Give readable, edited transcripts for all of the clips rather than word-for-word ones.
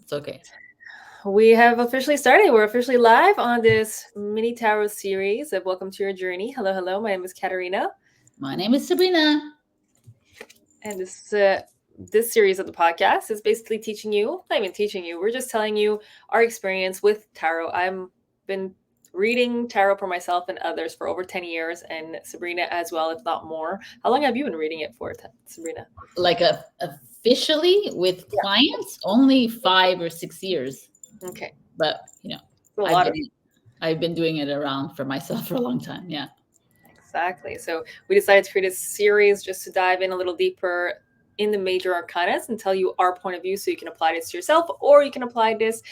It's okay. We have officially started. We're officially live on this mini tarot series of Welcome to Your Journey. Hello, hello. My name is Katarina, My name is Sabrina. and this series of the podcast is basically teaching you, not even teaching you, we're just telling you our experience with tarot. I've been reading tarot for myself and others for over 10 years, and Sabrina as well, if not more. How long have you been reading it for, Sabrina? Like officially with clients, only 5 or 6 years. Okay. But A I've lot of been I've been doing it around for myself for a long time. Yeah. Exactly. So we decided to create a series just to dive in a little deeper in the major arcanas and tell you our point of view so you can apply this to yourself, or you can apply this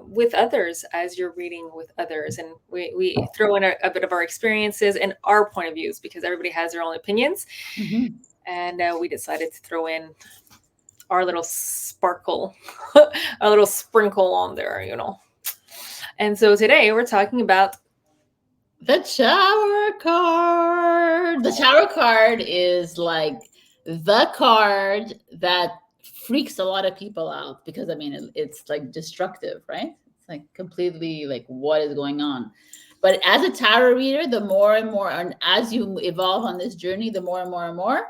with others as you're reading with others. And we throw in a bit of our experiences and our point of views because everybody has their own opinions. Mm-hmm. And we decided to throw in our little sparkle, a little sprinkle on there. And so today we're talking about The Tower card. The Tower card is like the card that freaks a lot of people out because it's like destructive, right? It's like completely like what is going on. But as a tarot reader, the more and more, and as you evolve on this journey, the more and more and more,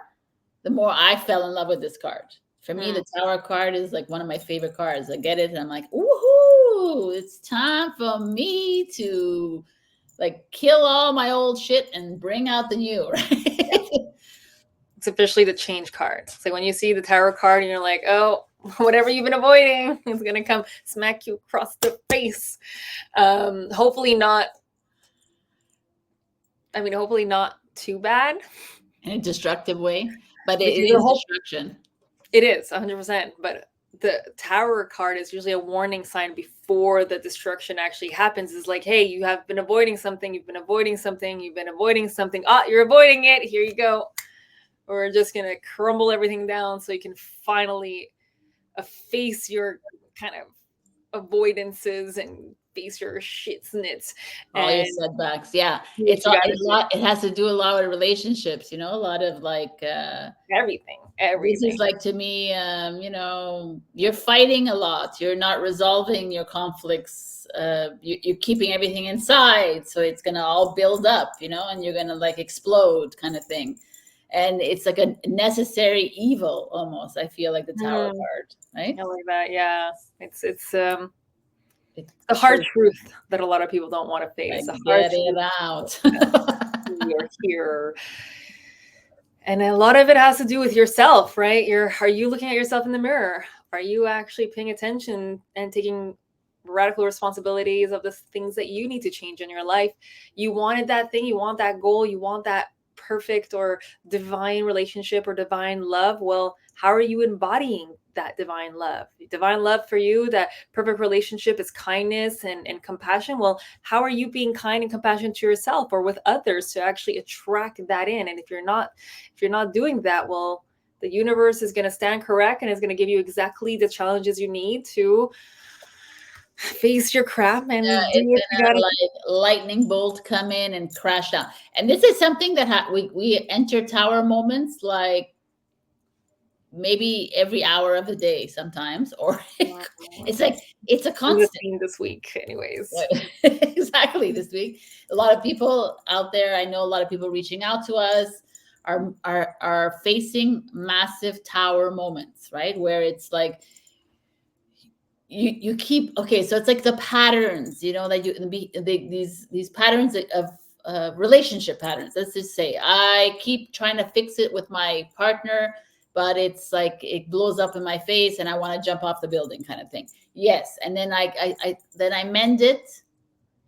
the more I fell in love with this card. For me, the Tower card is like one of my favorite cards. I get it, and I'm like, woohoo! It's time for me to like kill all my old shit and bring out the new, right? it's officially the change card. It's like when you see the tarot card and you're like, oh, whatever you've been avoiding is going to come smack you across the face. Hopefully not. Hopefully not too bad. In a destructive way, but it is destruction. It is 100%. But the tower card is usually a warning sign before the destruction actually happens. Is like, hey, you have been avoiding something. You've been avoiding something. You've been avoiding something. You're avoiding it. Here you go. We're just going to crumble everything down so you can finally face your kind of avoidances and face your shits and it's all your setbacks. Yeah, it has to do a lot with relationships, a lot of like everything. This is like, to me, you're fighting a lot, you're not resolving your conflicts, you're keeping everything inside, so it's gonna all build up, and you're gonna like explode kind of thing. And it's like a necessary evil almost, I feel like, the Tower card, right? I like that. Yeah, it's the hard truth that a lot of people don't want to face. Like, get it out. You're here. And a lot of it has to do with yourself, right? Are you looking at yourself in the mirror? Are you actually paying attention and taking radical responsibilities of the things that you need to change in your life? You wanted that thing, you want that goal, you want that perfect or divine relationship or divine love. Well, how are you embodying that divine love? Divine love for you, that perfect relationship is kindness and compassion. Well, how are you being kind and compassionate to yourself or with others to actually attract that in? And if you're not doing that, well, the universe is going to stand correct and is going to give you exactly the challenges you need to face your crap and it's gonna like lightning bolt come in and crash down. And this is something that we enter tower moments like maybe every hour of the day sometimes, or it's like it's a constant this week anyways. Exactly, this week a lot of people out there, I know a lot of people reaching out to us are facing massive tower moments, right? Where it's like you keep, okay, so it's like the patterns, that these patterns of relationship patterns. Let's just say I keep trying to fix it with my partner, but it's like it blows up in my face and I want to jump off the building kind of thing. Yes. And then I mend it,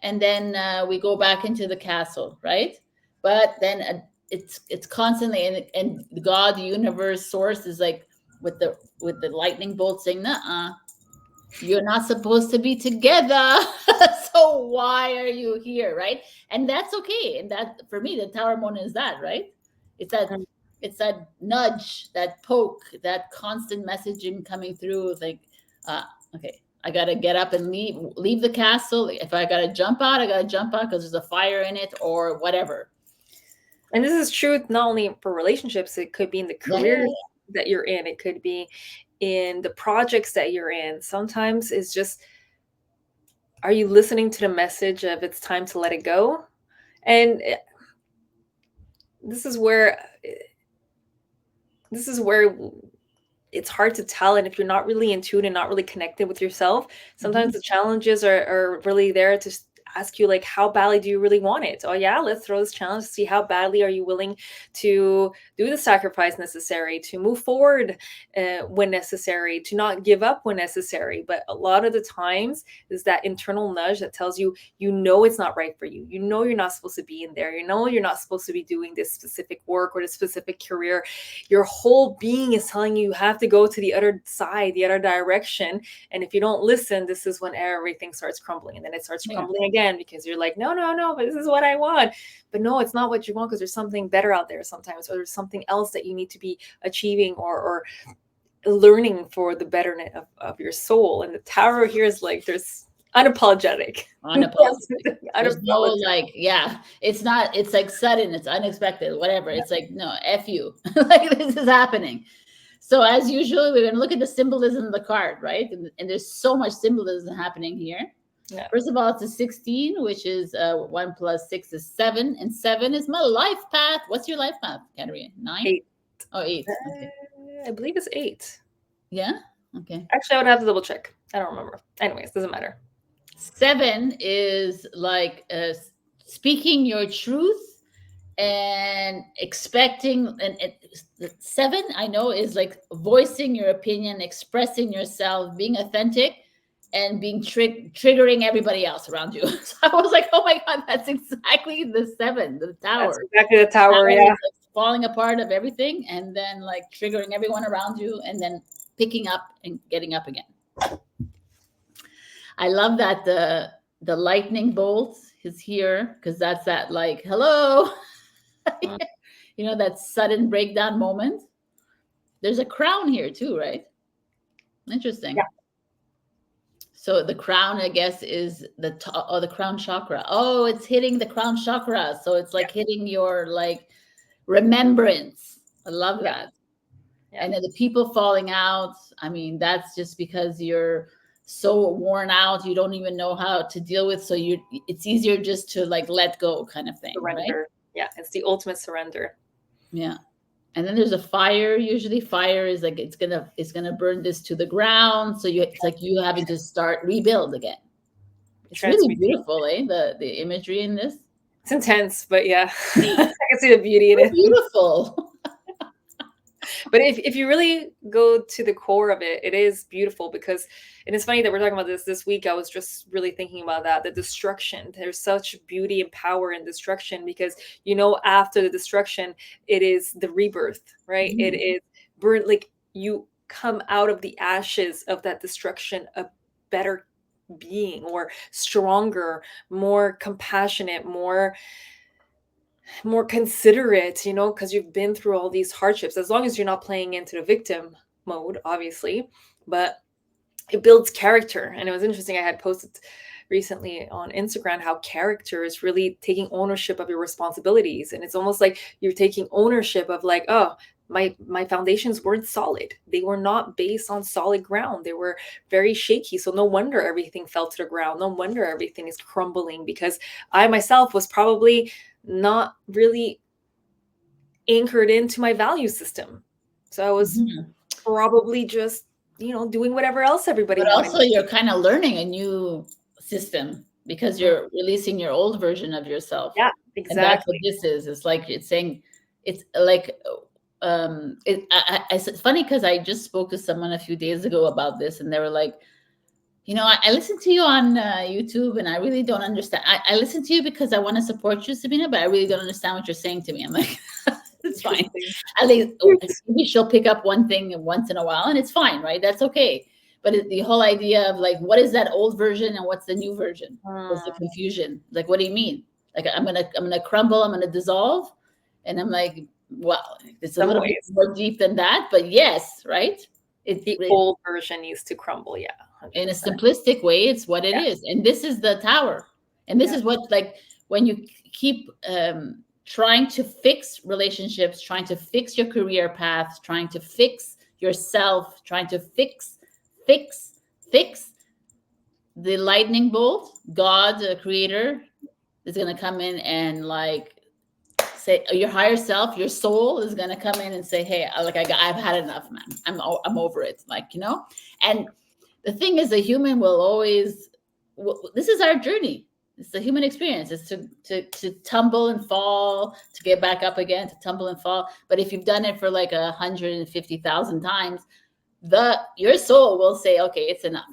and then we go back into the castle, right? But then it's constantly, and God, the universe, source is like with the lightning bolt saying, nuh-uh, you're not supposed to be together. So why are you here, right? And that's okay. And that, for me, the tower moment is that, right? It's that nudge, that poke, that constant messaging coming through. Like, okay, I gotta get up and leave the castle. If I gotta jump out, I gotta jump out because there's a fire in it or whatever. And this is true not only for relationships, it could be in the career that you're in. It could be in the projects that you're in. Sometimes it's just, are you listening to the message of it's time to let it go? And this is where it's hard to tell. And if you're not really in tune and not really connected with yourself, sometimes the challenges are really there to ask you, like, how badly do you really want it? Oh yeah, let's throw this challenge to see how badly are you willing to do the sacrifice necessary to move forward when necessary, to not give up when necessary. But a lot of the times is that internal nudge that tells you, it's not right for you. You're not supposed to be in there. You're not supposed to be doing this specific work or this specific career. Your whole being is telling you have to go to the other side, the other direction. And if you don't listen, this is when everything starts crumbling. And then it starts crumbling again, because you're like, no, but this is what I want. But no, it's not what you want, because there's something better out there sometimes, or there's something else that you need to be achieving or learning for the betterment of your soul. And the Tower here is like, there's unapologetic. There's no like, it's not, it's like sudden, it's unexpected, whatever. It's like, no, F you. Like, this is happening. So as usual, we're going to look at the symbolism of the card, right? And there's so much symbolism happening here. Yeah. First of all, it's a 16, which is 1 plus 6 is 7. And 7 is my life path. What's your life path, Katarina? 9? 8. Oh, 8. Okay. I believe it's 8. Yeah? Okay. Actually, I would have to double check. I don't remember. Anyways, doesn't matter. 7 is like speaking your truth and expecting. And 7, I know, is like voicing your opinion, expressing yourself, being authentic, and being triggering everybody else around you. So I was like, oh my God, that's exactly the 7, the Tower. That's exactly the Tower, yeah. Like falling apart of everything, and then like triggering everyone around you, and then picking up and getting up again. I love that the lightning bolt is here, because that's that, like, hello, that sudden breakdown moment. There's a crown here too, right? Interesting. Yeah. So the crown, I guess, is the crown chakra. Oh, it's hitting the crown chakra. So it's like hitting your like remembrance. I love that. Yeah. And then the people falling out, I mean, that's just because you're so worn out, you don't even know how to deal with. So it's easier just to like let go, kind of thing. Surrender. Right? Yeah, it's the ultimate surrender. Yeah. And then there's a fire. Usually fire is like, it's gonna burn this to the ground. So it's like you having to start rebuild again. It's really beautiful, the imagery in this. It's intense, but yeah. I can see the beauty in it. Beautiful. But if you really go to the core of it, it is beautiful, because, and it's funny that we're talking about this week. I was just really thinking about that, the destruction. There's such beauty and power in destruction, because, after the destruction, it is the rebirth, right? Mm-hmm. It is burn, like you come out of the ashes of that destruction a better being, or stronger, more compassionate, more considerate, because you've been through all these hardships, as long as you're not playing into the victim mode, obviously. But it builds character. And it was interesting, I had posted recently on Instagram how character is really taking ownership of your responsibilities. And it's almost like you're taking ownership of like, oh, my foundations weren't solid. They were not based on solid ground. They were very shaky. So no wonder everything fell to the ground. No wonder everything is crumbling, because I myself was probably not really anchored into my value system. So I was probably just, doing whatever else everybody wanted. But also you're kind of learning a new system, because you're releasing your old version of yourself. Yeah, exactly. And that's what this is. It's like, it's saying, it's like, it's funny, because I just spoke to someone a few days ago about this, and they were like, I listen to you on YouTube, and I really don't understand. I listen to you because I want to support you, Sabrina, but I really don't understand what you're saying to me. I'm like, it's fine. At least maybe she'll pick up one thing once in a while, and it's fine, right? That's okay. But the whole idea of like, what is that old version and what's the new version? What's the confusion? Like, what do you mean? Like, I'm gonna crumble, I'm gonna dissolve, and I'm like, well, it's a little bit more deep than that, but yes, right? The old version needs to crumble, yeah. 100%. In a simplistic way, it's what it is. And this is the Tower. And this is what, like, when you keep trying to fix relationships, trying to fix your career path, trying to fix yourself trying to fix, the lightning bolt, God, the creator, is going to come in and like say, your higher self, your soul is going to come in and say, hey, I've had enough, man. I'm over it. Like, you know, and the thing is, the human will always, this is our journey. It's the human experience. It's to tumble and fall, to get back up again, to tumble and fall. But if you've done it for like 150,000 times, your soul will say, okay, it's enough.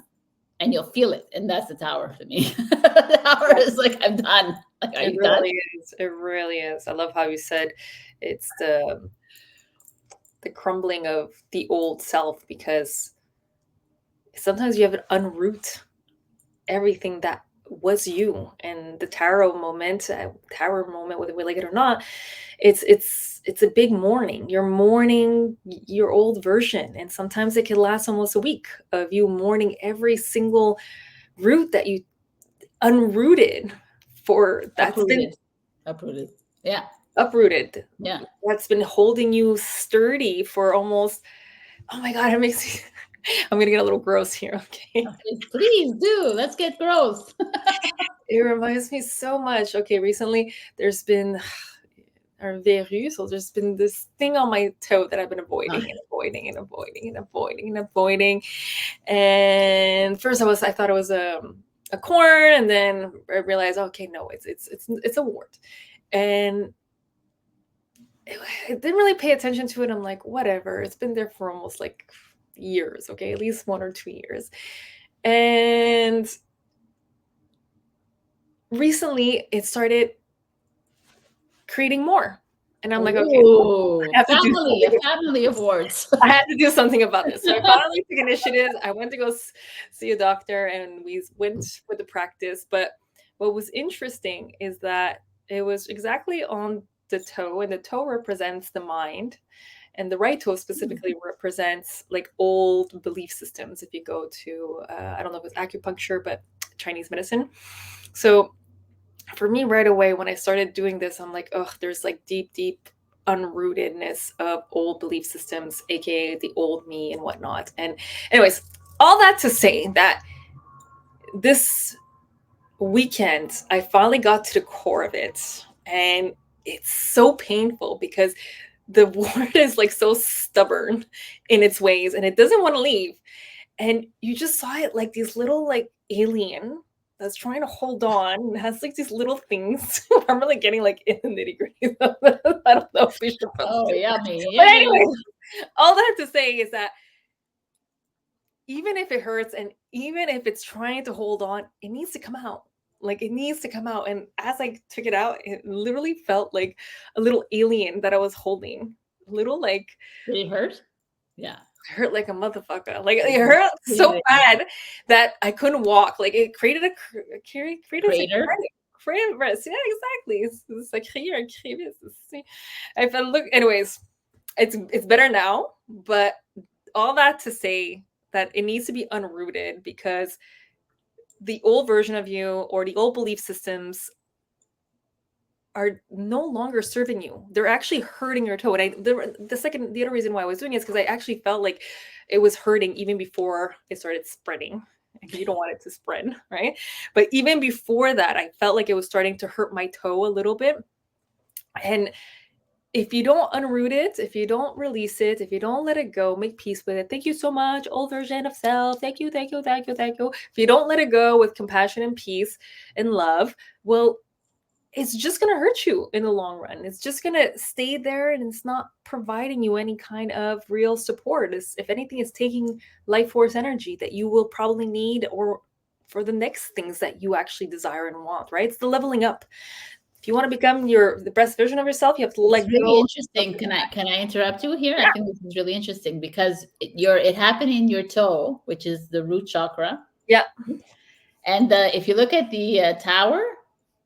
And you'll feel it. And that's the tower for me. The tower is like, I'm done. Like, it really is. It really is. I love how you said it's the crumbling of the old self, because sometimes you have to unroot everything that was you. And the tower moment, whether we like it or not, it's a big mourning. You're mourning your old version, and sometimes it can last almost a week of you mourning every single root that you unrooted for. That's uprooted. Yeah. Uprooted. Yeah. That's been holding you sturdy for almost, oh my God, it makes me, I'm going to get a little gross here. Okay. Please do. Let's get gross. It reminds me so much. Okay. Recently there's been un verrue. So there's been this thing on my toe that I've been avoiding and avoiding and avoiding and avoiding and avoiding. And first I thought it was a corn, and then I realized, okay, no, it's a wart. And I didn't really pay attention to it. I'm like, whatever. It's been there for almost like years. Okay. At least 1 or 2 years. And recently it started creating more. And I'm like, okay, a family of warts. I had to do something about this. So I finally took initiative. I went to go see a doctor, and we went with the practice. But what was interesting is that it was exactly on the toe, and the toe represents the mind, and the right toe specifically represents like old belief systems. If you go to, I don't know if it's acupuncture, but Chinese medicine. So for me, right away, when I started doing this, I'm like, oh, there's like deep unrootedness of old belief systems, aka the old me and whatnot. And anyways, all that to say that this weekend, I finally got to the core of it. And it's so painful because the wart is like so stubborn in its ways, and it doesn't want to leave. And you just saw it like these little like alien that's trying to hold on and has like these little things. I'm really getting like in the nitty gritty. I don't know if we should. Oh, yummy. But anyway, all that to say is that even if it hurts and even if it's trying to hold on, it needs to come out. Like, it needs to come out. And as I took it out, it literally felt like a little alien that I was holding. Little like. Did it hurt? Yeah. It hurt like a motherfucker. Like, it hurt so bad that I couldn't walk. Like, it created a crater. Yeah, exactly. It's like here. I felt, look. Anyways, it's better now. But all that to say that it needs to be unrooted, because the old version of you or the old belief systems are no longer serving you. They're actually hurting your toe. And the other reason why I was doing it is because I actually felt like it was hurting even before it started spreading. You don't want it to spread, right? But even before that, I felt like it was starting to hurt my toe a little bit. And if you don't unroot it, if you don't release it, if you don't let it go, make peace with it. Thank you so much, old version of self. Thank you. If you don't let it go with compassion and peace and love, well, it's just going to hurt you in the long run. It's just going to stay there, and it's not providing you any kind of real support. If anything, it's taking life force energy that you will probably need or for the next things that you actually desire and want, right? It's the leveling up. If you want to become the best version of yourself, you have to let go. Really interesting. Can I interrupt you here? Yeah. I think this is really interesting because it happened in your toe, which is the root chakra. Yeah. And if you look at the tower,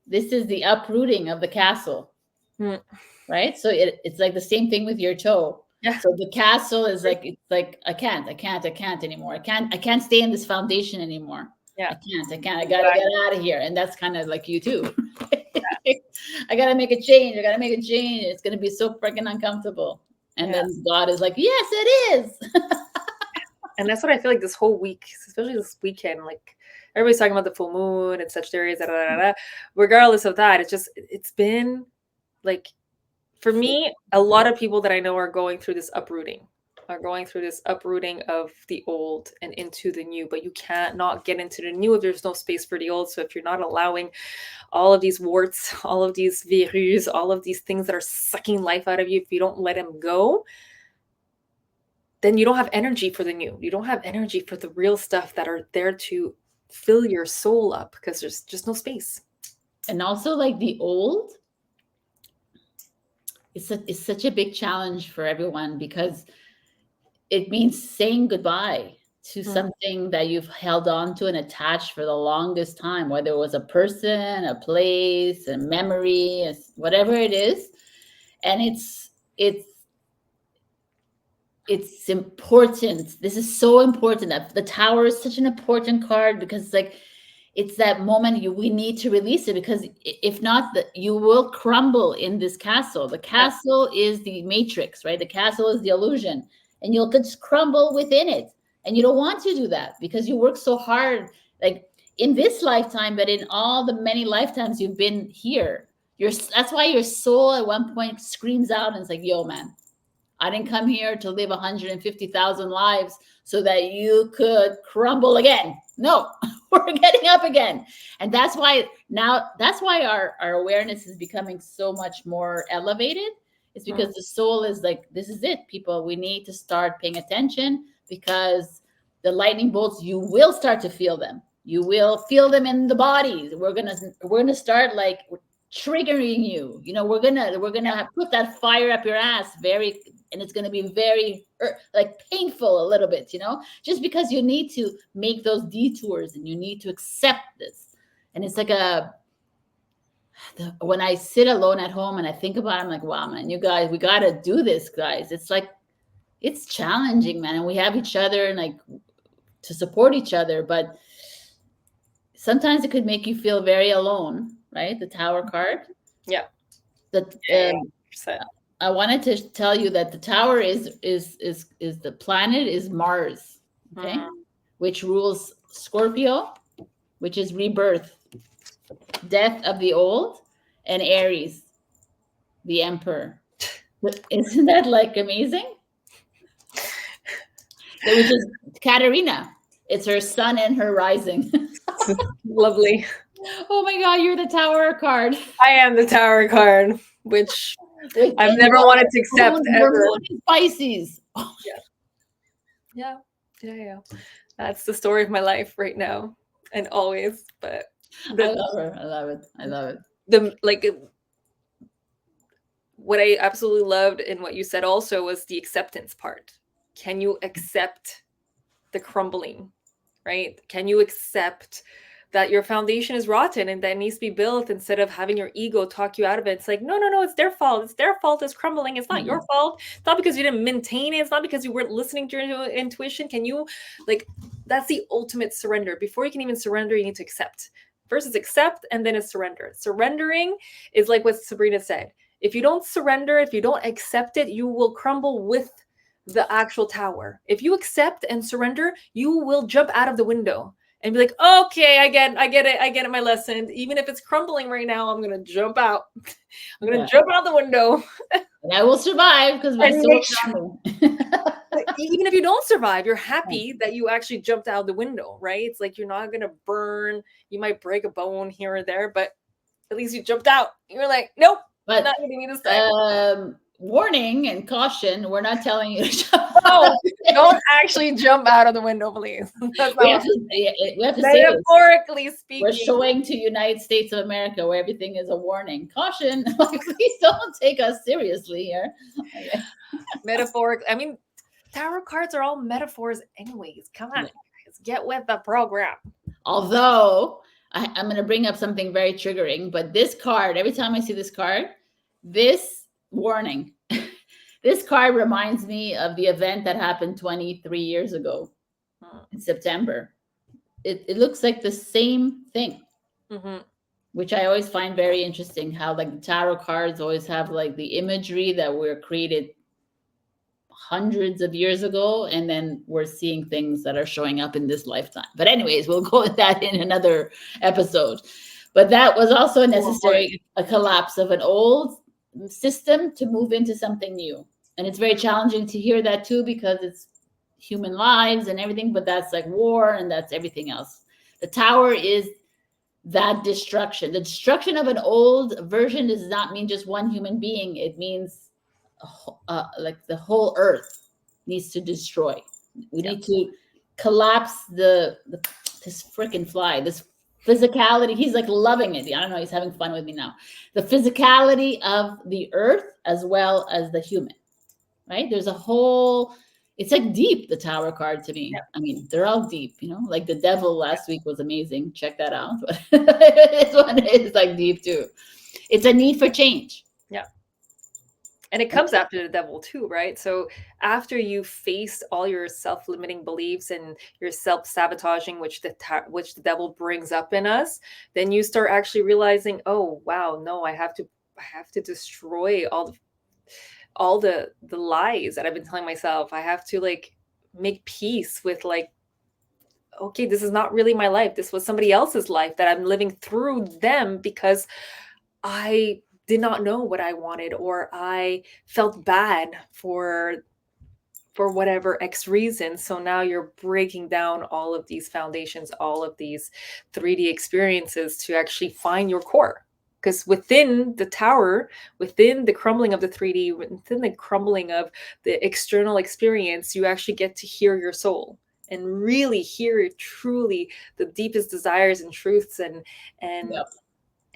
this is the uprooting of the castle, right? So it's like the same thing with your toe. Yeah. So the castle is like, it's like I can't anymore. I can't stay in this foundation anymore. Yeah. I can't. I gotta get out of here. And that's kind of like you too. I gotta make a change. It's gonna be so freaking uncomfortable. And then God is like, yes, it is. And that's what I feel like this whole week, especially this weekend, like everybody's talking about the full moon and Sagittarius, regardless of that, it's been like, for me, a lot of people that I know are going through this uprooting of the old and into the new, but you can't not get into the new if there's no space for the old. So if you're not allowing all of these warts, all of these virus, all of these things that are sucking life out of you, if you don't let them go, then you don't have energy for the new. You don't have energy for the real stuff that are there to fill your soul up, because there's just no space. And also, like, the old, it's such a big challenge for everyone, because it means saying goodbye to something that you've held on to and attached for the longest time, whether it was a person, a place, a memory, whatever it is. And it's important. This is so important. That the Tower is such an important card, because it's like, it's that moment we need to release it, because if not, you will crumble in this castle. The castle is the matrix, right? The castle is the illusion, and you'll just crumble within it. And you don't want to do that, because you work so hard, like in this lifetime, but in all the many lifetimes you've been here. That's why your soul at one point screams out and it's like, yo, man, I didn't come here to live 150,000 lives so that you could crumble again. No, we're getting up again. And that's why our awareness is becoming so much more elevated. It's because the soul is like, this is it, people. We need to start paying attention, because the lightning bolts, you will start to feel them. You will feel them in the body. We're gonna start like triggering you. We're gonna put that fire up your ass and it's gonna be very like painful a little bit, just because you need to make those detours and you need to accept this. And it's like when I sit alone at home and I think about it, I'm like, wow, man, you guys, we gotta do this, guys. It's like, it's challenging, man, and we have each other and like to support each other, but sometimes it could make you feel very alone, right? The Tower card. Yeah. I wanted to tell you that the Tower is the planet is Mars, okay, which rules Scorpio, which is rebirth, death of the old, and Aries, the Emperor. Isn't that like amazing? Which is Katarina. It's her sun and her rising. Lovely. Oh my God, you're the Tower card. I am the Tower card, which I've never wanted to accept ever. Pisces. Oh. Yeah. That's the story of my life right now and always. But I love her. I love it. What I absolutely loved and what you said also was the acceptance part. Can you accept the crumbling, right? Can you accept that your foundation is rotten and that needs to be built, instead of having your ego talk you out of it? It's like, no, it's their fault. It's their fault it's crumbling. It's not your fault. It's not because you didn't maintain it. It's not because you weren't listening to your intuition. Can you, that's the ultimate surrender. Before you can even surrender, you need to accept. First it's accept, and then it's surrender. Surrendering is like what Sabrina said. If you don't surrender, if you don't accept it, you will crumble with the actual tower. If you accept and surrender, you will jump out of the window and be like, okay, I get it, my lesson. Even if it's crumbling right now, I'm gonna jump out. I'm gonna jump out the window. And I will survive, because my soul is on me. Even if you don't survive, you're happy that you actually jumped out the window, right? It's like, you're not gonna burn. You might break a bone here or there, but at least you jumped out. You're like, nope, but not hitting me this time. Warning and caution, we're not telling you to jump out. Don't actually jump out of the window, please. We have to metaphorically speaking. We're showing to United States of America where everything is a warning. Caution. Please don't take us seriously here. Okay. Metaphorically. I mean, tarot cards are all metaphors anyways. Come on, guys, get with the program. Although, I'm going to bring up something very triggering, but this card, every time I see this card, this warning, this card reminds me of the event that happened 23 years ago in September. It looks like the same thing, which I always find very interesting, how like the tarot cards always have like the imagery that were created hundreds of years ago, and then we're seeing things that are showing up in this lifetime. But anyways, we'll go with that in another episode. But that was also a collapse of an old system to move into something new. And it's very challenging to hear that too, because it's human lives and everything, but that's like war and that's everything else. The tower is that destruction. The destruction of an old version does not mean just one human being. It means like the whole earth needs to destroy. We need to collapse this freaking fly, this physicality. He's like loving it. I don't know. He's having fun with me now. The physicality of the earth as well as the human, right? There's a whole, it's like deep, the tower card to me. I mean, they're all deep, like the devil last week was amazing. Check that out. But this one is like deep too. It's a need for change. Yeah. And it comes after the devil too, right? So after you faced all your self-limiting beliefs and your self-sabotaging, which the devil brings up in us, then you start actually realizing, oh wow, no, I have to destroy all the lies that I've been telling myself. I have to like make peace with like, okay, this is not really my life. This was somebody else's life that I'm living through them because I did not know what I wanted, or I felt bad for whatever X reason. So now you're breaking down all of these foundations, all of these 3D experiences to actually find your core. Because within the tower, within the crumbling of the 3D, within the crumbling of the external experience, you actually get to hear your soul and really hear truly the deepest desires and truths and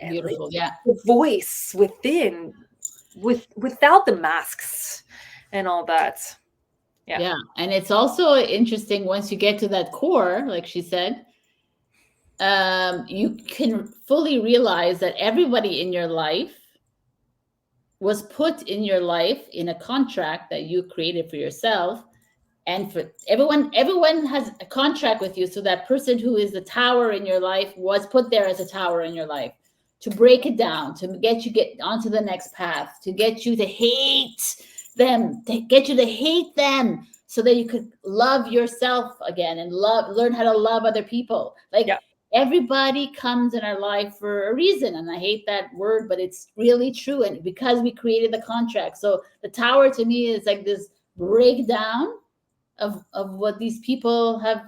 Beautiful. Like, the voice within, without the masks and all that. Yeah. And it's also interesting once you get to that core, like she said, you can fully realize that everybody in your life was put in your life in a contract that you created for yourself. And for everyone has a contract with you. So that person who is the tower in your life was put there as a tower in your life to break it down, to get onto the next path, to get you to hate them, so that you could love yourself again and learn how to love other people. Like everybody comes in our life for a reason. And I hate that word, but it's really true. And because we created the contract. So the tower to me is like this breakdown of what these people have,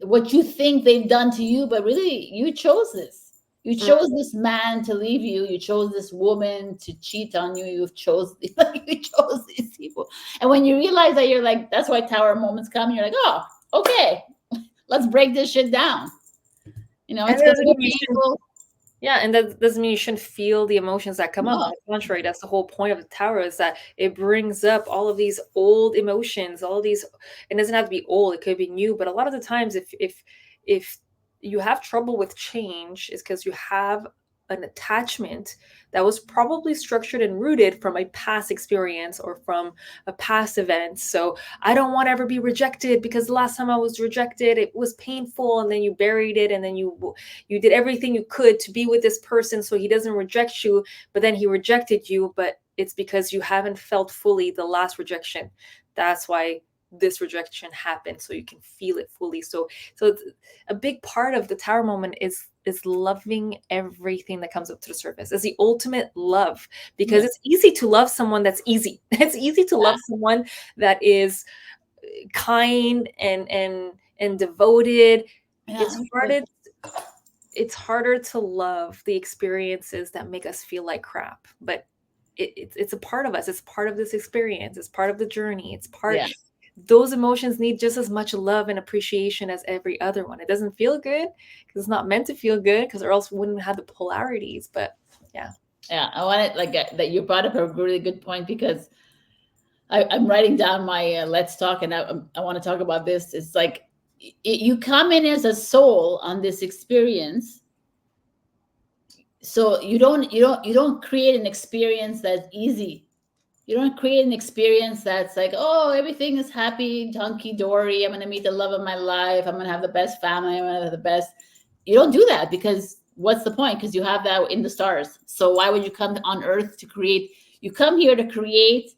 what you think they've done to you, but really you chose this. You chose this man to leave you. You chose this woman to cheat on you. You chose these people. And when you realize that, you're like, that's why tower moments come. You're like, oh, okay, let's break this shit down. It's going to be painful. Yeah, and that doesn't mean you shouldn't feel the emotions that come up. On the contrary, that's the whole point of the tower, is that it brings up all of these old emotions, all of these. It doesn't have to be old; it could be new. But a lot of the times, if you have trouble with change, is because you have an attachment that was probably structured and rooted from a past experience or from a past event. So I don't want to ever be rejected because the last time I was rejected, it was painful, and then you buried it, and then you did everything you could to be with this person so he doesn't reject you, but then he rejected you, but it's because you haven't felt fully the last rejection. That's why this rejection happened, so you can feel it fully. So a big part of the tower moment is loving everything that comes up to the surface. It's the ultimate love, because it's easy to love someone that's easy. It's easy to love someone that is kind and devoted. It's harder to love the experiences that make us feel like crap, but it's a part of us. It's part of this experience. It's part of the journey. It's part. Those emotions need just as much love and appreciation as every other one. It doesn't feel good because it's not meant to feel good, because or else we wouldn't have the polarities. But yeah, I wanted that you brought up a really good point, because I'm writing down my let's talk, and I want to talk about this. It's like you come in as a soul on this experience, so you don't create an experience that's easy. You don't create an experience that's like, oh, everything is happy, hunky-dory. I'm going to meet the love of my life. I'm going to have the best family. I'm going to have the best. You don't do that, because what's the point? Because you have that in the stars. So why would you come on Earth to create? You come here to create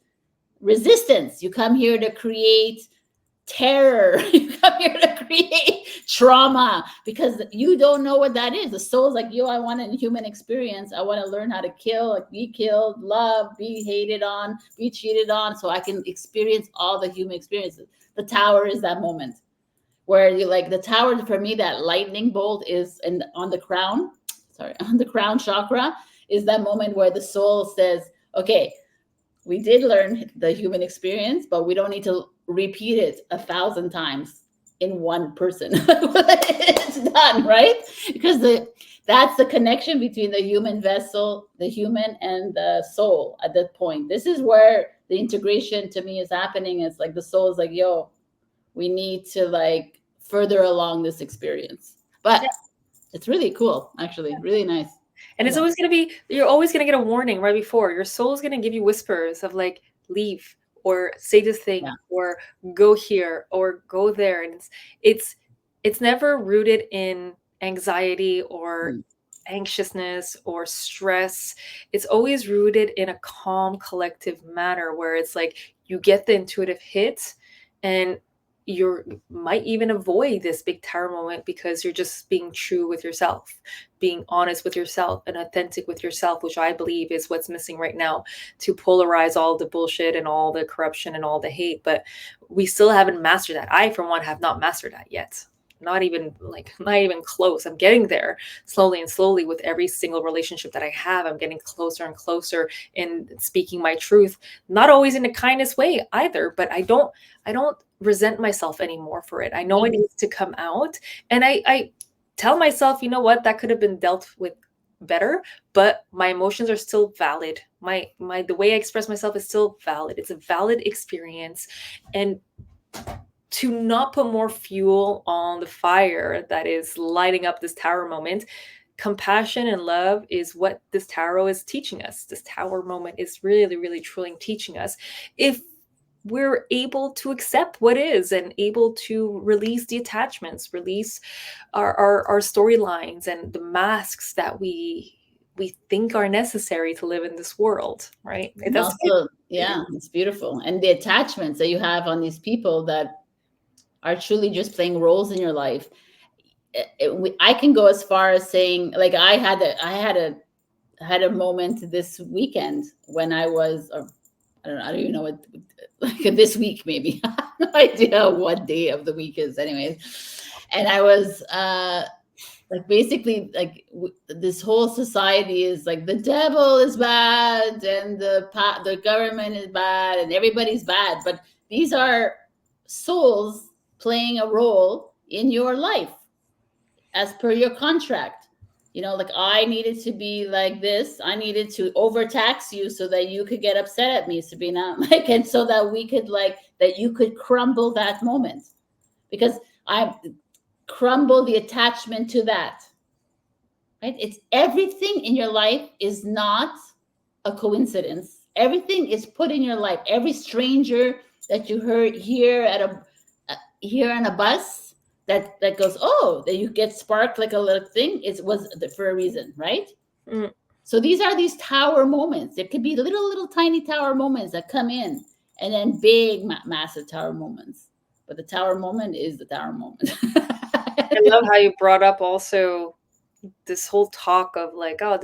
resistance. You come here to create terror. You come here to create trauma because you don't know what that is. The soul's like, yo, I want a human experience. I want to learn how to kill, like be killed, love, be hated on, be cheated on, so I can experience all the human experiences. The tower is that moment where you like the tower for me, that lightning bolt is on the crown, sorry, on the crown chakra is that moment where the soul says, okay, we did learn the human experience, but we don't need to repeat it 1,000 times in one person. It's done, right? Because that's the connection between the human vessel, the human, and the soul at that point. This is where the integration to me is happening. It's like the soul is like, yo, we need to like further along this experience. But it's really cool, actually, really nice. And it's always going to be, you're always going to get a warning right before. Your soul is going to give you whispers of like, leave, or say this thing, or go here, or go there. And it's never rooted in anxiety or anxiousness or stress. It's always rooted in a calm, collective manner where it's like you get the intuitive hit and you might even avoid this big tower moment because you're just being true with yourself, being honest with yourself and authentic with yourself, which I believe is what's missing right now to polarize all the bullshit and all the corruption and all the hate. But we still haven't mastered that. I, for one, have not mastered that yet. Not even close. I'm getting there slowly and slowly with every single relationship that I have. I'm getting closer and closer in speaking my truth, not always in a kindness way either, but I don't resent myself anymore for it. I know it needs to come out. And I tell myself, you know what, that could have been dealt with better, but my emotions are still valid. The way I express myself is still valid. It's a valid experience. And to not put more fuel on the fire that is lighting up this tower moment, compassion and love is what this tarot is teaching us. This tower moment is really, really, truly teaching us. If we're able to accept what is and able to release the attachments, release our storylines and the masks that we think are necessary to live in this world, right? It's beautiful. And the attachments that you have on these people that are truly just playing roles in your life. I can go as far as saying, like, I had a moment this weekend when I was, I don't even know what, like this week maybe. I have no idea what day of the week is, anyways. And I was like, basically, like this whole society is like the devil is bad and the government is bad and everybody's bad, but these are souls playing a role in your life as per your contract. You know, like I needed to be like this. I needed to overtax you so that you could get upset at me, Sabrina. Like, and so that we could that you could crumble that moment, because I crumble the attachment to that. Right? It's everything in your life is not a coincidence. Everything is put in your life. Every stranger that you heard here on a bus that goes, oh, that you get sparked like a little thing, was for a reason, right? So these are these tower moments. It could be little tiny tower moments that come in, and then big massive tower moments, but the tower moment is the tower moment. I love how you brought up also this whole talk of like, oh,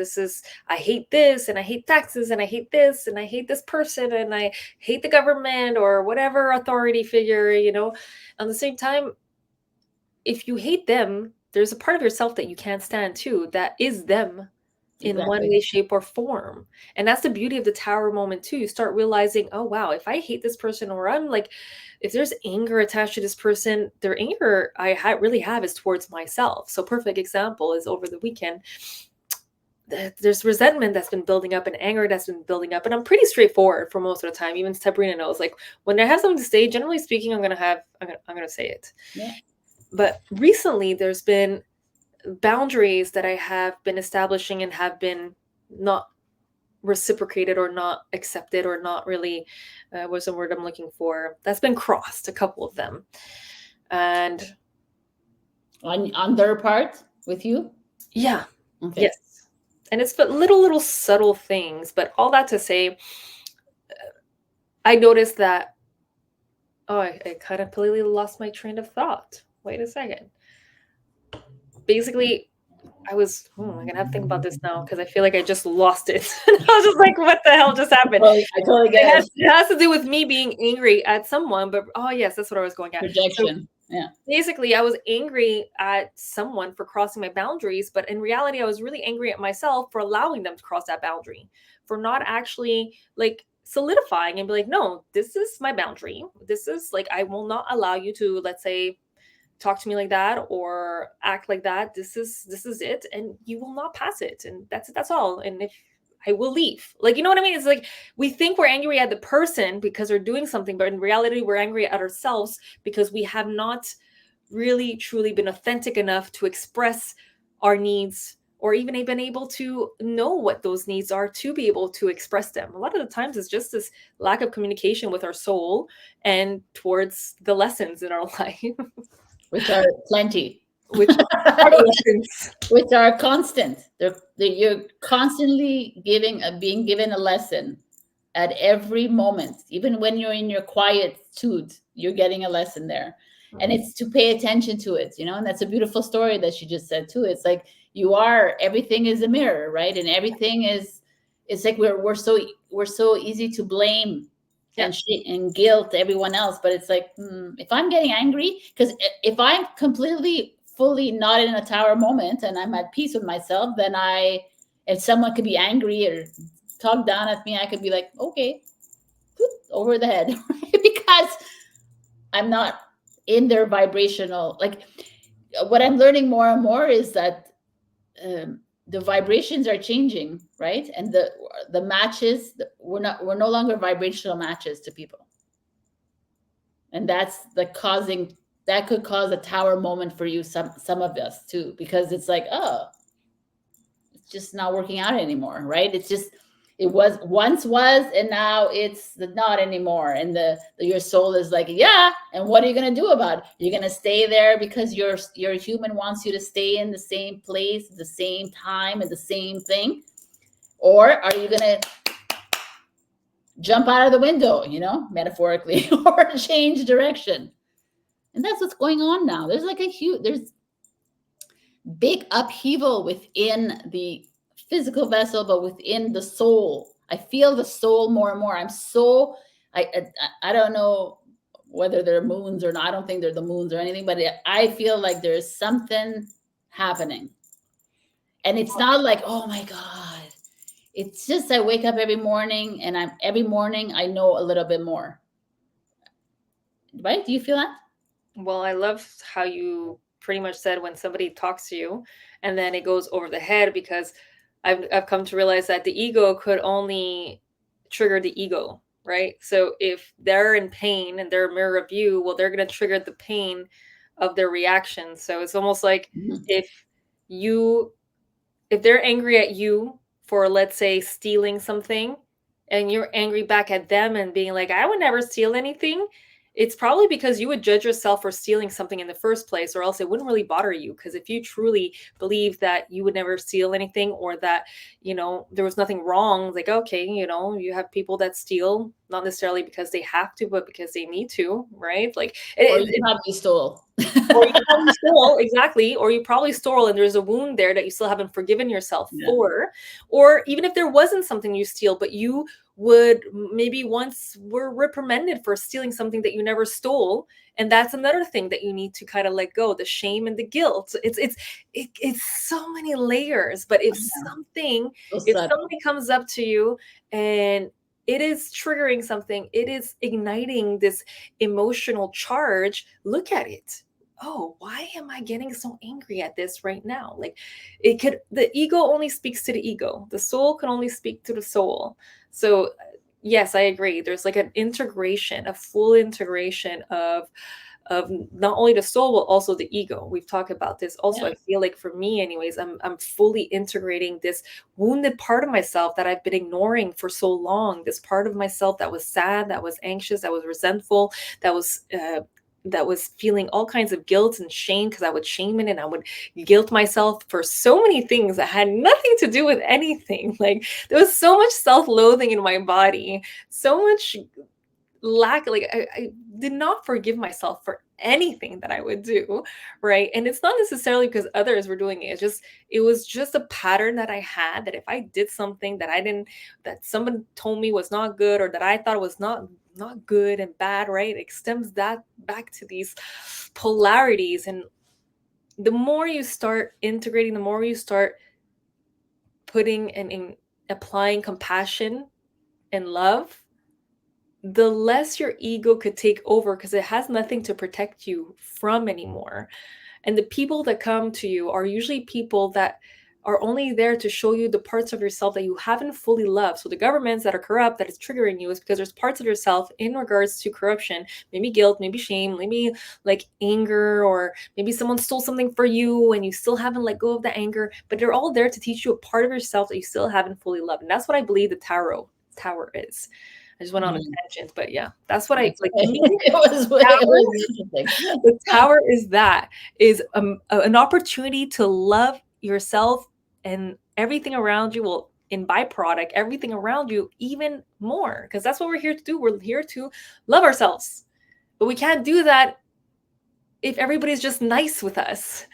I hate this and I hate taxes and I hate this and I hate this person and I hate the government or whatever authority figure, you know. At the same time, if you hate them, there's a part of yourself that you can't stand too, that is them in one way, shape, or form. And that's the beauty of the tower moment too. You start realizing, oh wow, if I hate this person, or I'm like, if there's anger attached to this person, their anger really have is towards myself. So perfect example is over the weekend, there's resentment that's been building up and anger that's been building up. And I'm pretty straightforward for most of the time. Even Sabrina knows, like when I have something to say, generally speaking, I'm going to say it. Yeah. But recently there's been boundaries that I have been establishing and have been not reciprocated or not accepted or not really, what's the word I'm looking for? That's been crossed, a couple of them. And on their part with you? Yeah. Okay. Yes. And it's but little subtle things, but all that to say, I noticed that, oh, I kind of completely lost my train of thought. Wait a second. Basically, I'm gonna have to think about this now because I feel like I just lost it. I was just like, what the hell just happened? I totally get it. It has to do with me being angry at someone, but oh yes, that's what I was going at. Projection. So Yeah. basically, I was angry at someone for crossing my boundaries, but in reality, I was really angry at myself for allowing them to cross that boundary, for not actually like solidifying and be like, no, this is my boundary. This is like, I will not allow you to, let's say, talk to me like that or act like that. This is it, and you will not pass it, and that's all. And if I will leave, like, you know what I mean? It's like we think we're angry at the person because they're doing something, but in reality we're angry at ourselves because we have not really truly been authentic enough to express our needs, or even been able to know what those needs are to be able to express them. A lot of the times it's just this lack of communication with our soul and towards the lessons in our life. Which are plenty. Which are lessons. Which are constant. You're constantly being given a lesson at every moment. Even when you're in your quietude, you're getting a lesson there. And it's to pay attention to it, and that's a beautiful story that she just said too. It's like everything is a mirror, right? And everything is, it's like we're so easy to blame and guilt everyone else. But it's like, if I'm getting angry, because if I'm completely fully not in a tower moment and I'm at peace with myself, then if someone could be angry or talk down at me, I could be like, okay, over the head, because I'm not in their vibrational. Like, what I'm learning more and more is that the vibrations are changing, right? And the matches, we're no longer vibrational matches to people, and that's that could cause a tower moment for you, some of us too, because it's like, oh, it's just not working out anymore, right? It's just, it once was, and now it's not anymore. And your soul is like, yeah, and what are you going to do about it? You're going to stay there because your human wants you to stay in the same place, the same time, and the same thing? Or are you going to jump out of the window, metaphorically, or change direction? And that's what's going on now. There's big upheaval within the physical vessel, but within the soul. I feel the soul more and more. I don't know whether they're moons or not. I don't think they're the moons or anything, but I feel like there's something happening. And it's not like, oh my God. It's just, I wake up every morning and every morning I know a little bit more. Right? Do you feel that? Well, I love how you pretty much said when somebody talks to you and then it goes over the head, because I've come to realize that the ego could only trigger the ego, right? So if they're in pain and they're a mirror of you, well, they're going to trigger the pain of their reaction. So it's almost like if they're angry at you for, let's say, stealing something, and you're angry back at them and being like, I would never steal anything, it's probably because you would judge yourself for stealing something in the first place, or else it wouldn't really bother you. Because if you truly believe that you would never steal anything, or that, there was nothing wrong, like, okay, you have people that steal, not necessarily because they have to, but because they need to, right? Like, or you probably stole. Or you probably stole, exactly. Or you probably stole and there's a wound there that you still haven't forgiven yourself for. Or even if there wasn't something you steal, but you would maybe once were reprimanded for stealing something that you never stole. And that's another thing that you need to kind of let go, the shame and the guilt. It's so many layers. But if somebody comes up to you and it is triggering something, it is igniting this emotional charge, look at it. Oh, why am I getting so angry at this right now? Like, the ego only speaks to the ego. The soul can only speak to the soul. So yes, I agree. There's like an integration, a full integration of not only the soul, but also the ego. We've talked about this also. I feel like for me anyways, I'm fully integrating this wounded part of myself that I've been ignoring for so long. This part of myself that was sad, that was anxious, that was resentful, that was feeling all kinds of guilt and shame, because I would shame it and I would guilt myself for so many things that had nothing to do with anything. Like, there was so much self-loathing in my body, so much I did not forgive myself for anything that I would do, right? And it's not necessarily because others were doing it. It was just a pattern that I had, that if I did something that someone told me was not good, or that I thought was not good and bad, right? It stems that back to these polarities. And the more you start integrating, the more you start putting and applying compassion and love, the less your ego could take over, because it has nothing to protect you from anymore. And the people that come to you are usually people that are only there to show you the parts of yourself that you haven't fully loved. So the governments that are corrupt, that is triggering you, is because there's parts of yourself in regards to corruption, maybe guilt, maybe shame, maybe like anger, or maybe someone stole something for you and you still haven't let go of the anger, but they're all there to teach you a part of yourself that you still haven't fully loved. And that's what I believe the tower is. I just went on a tangent, but yeah, that's what I like. To me, it was interesting. the tower is an opportunity to love yourself and everything around you. Well, in byproduct, everything around you even more, because that's what we're here to do. We're here to love ourselves, but we can't do that if everybody's just nice with us.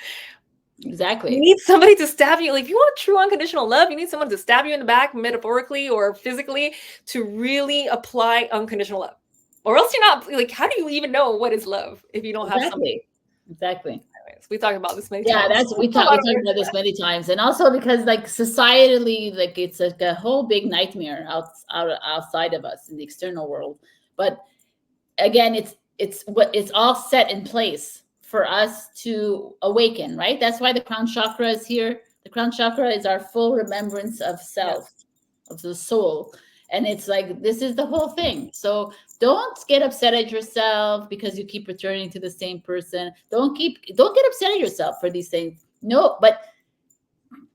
Exactly. You need somebody to stab you. Like, if you want true unconditional love, you need someone to stab you in the back, metaphorically or physically, to really apply unconditional love. Or else you're not, like, how do you even know what is love if you don't have somebody? Exactly. Anyways, we talked about this many Yeah, times. we talked about this many times, and also because like societally, like it's like a whole big nightmare outside of us in the external world. But again, it's all set in place for us to awaken, right? That's why the crown chakra is here. The crown chakra is our full remembrance of self, of the soul. And it's like, this is the whole thing. So don't get upset at yourself because you keep returning to the same person. Don't get upset at yourself for these things. No, but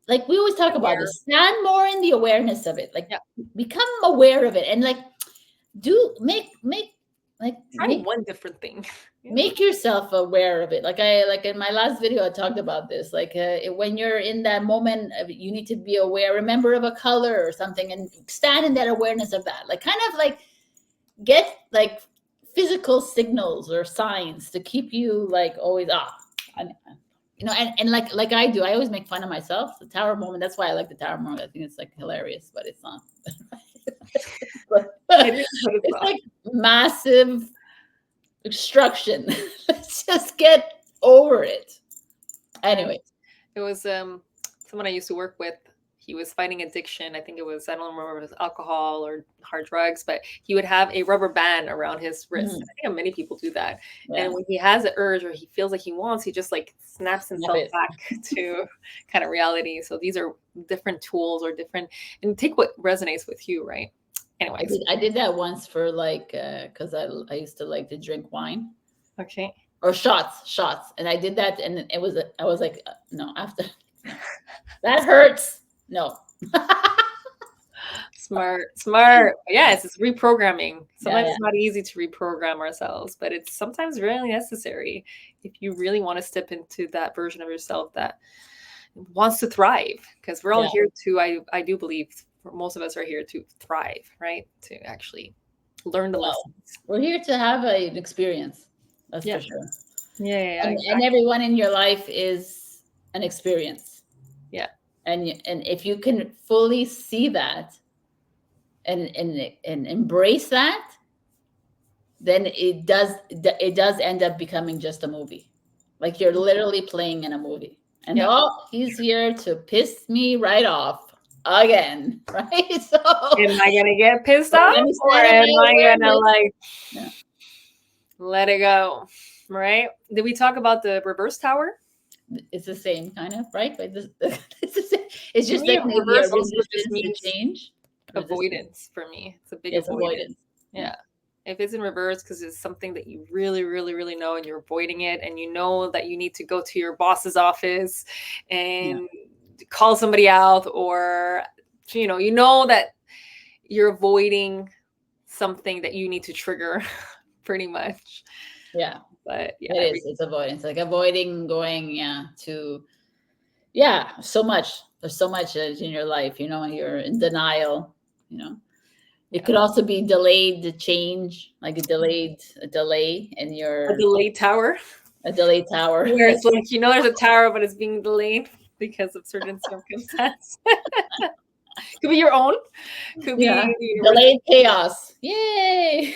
like we always talk about this, stand more in the awareness of it. Like become aware of it, and like make one different thing. Make yourself aware of it. Like in my last video, I talked about this. Like when you're in that moment, you need to be aware, remember of a color or something, and stand in that awareness of that. Like kind of like get like physical signals or signs to keep you like always and like I do, I always make fun of myself. The tower moment. That's why I like the tower moment. I think it's like hilarious, but it's not. It's like massive obstruction. Let's just get over it. Anyway, it was someone I used to work with. He was fighting addiction. I think it was, I don't remember if it was alcohol or hard drugs, but he would have a rubber band around his wrist. I think many people do that. Yeah. And when he has an urge or he feels like he wants, he just like snaps himself back to kind of reality. So these are different tools or different, and take what resonates with you, right? Anyways, I did that once for like because I used to like to drink wine. Okay. Or shots, and I did that, and I was like, no, after that hurts. No. Smart. Yes, it's reprogramming. Sometimes it's not easy to reprogram ourselves, but it's sometimes really necessary if you really want to step into that version of yourself that wants to thrive. Because we're all here to, I do believe, most of us are here to thrive, right? To actually learn the lessons. We're here to have an experience. That's for sure. Yeah. And everyone in your life is an experience. Yeah. And if you can fully see that and embrace that, then it does end up becoming just a movie. Like you're literally playing in a movie. And he's here to piss me right off again, right? So am I gonna get pissed off, or am I gonna like let it go? Right? Did we talk about the reverse tower? It's the same kind of, right? But it's just like reverse also just means change. Avoidance for me. It's a big avoidance. Yeah. If it's in reverse because it's something that you really, really, really know and you're avoiding it, and you know that you need to go to your boss's office and call somebody out, or you know that you're avoiding something that you need to trigger pretty much. Yeah. But it's avoidance, like avoiding going to so much. There's so much in your life, you're in denial, It could also be delayed to change, like a delay in A your delayed tower, a delayed tower. where it's like, there's a tower, but it's being delayed because of certain circumstance. Could be your own. Could be Yeah, the universe. delayed chaos. Yay!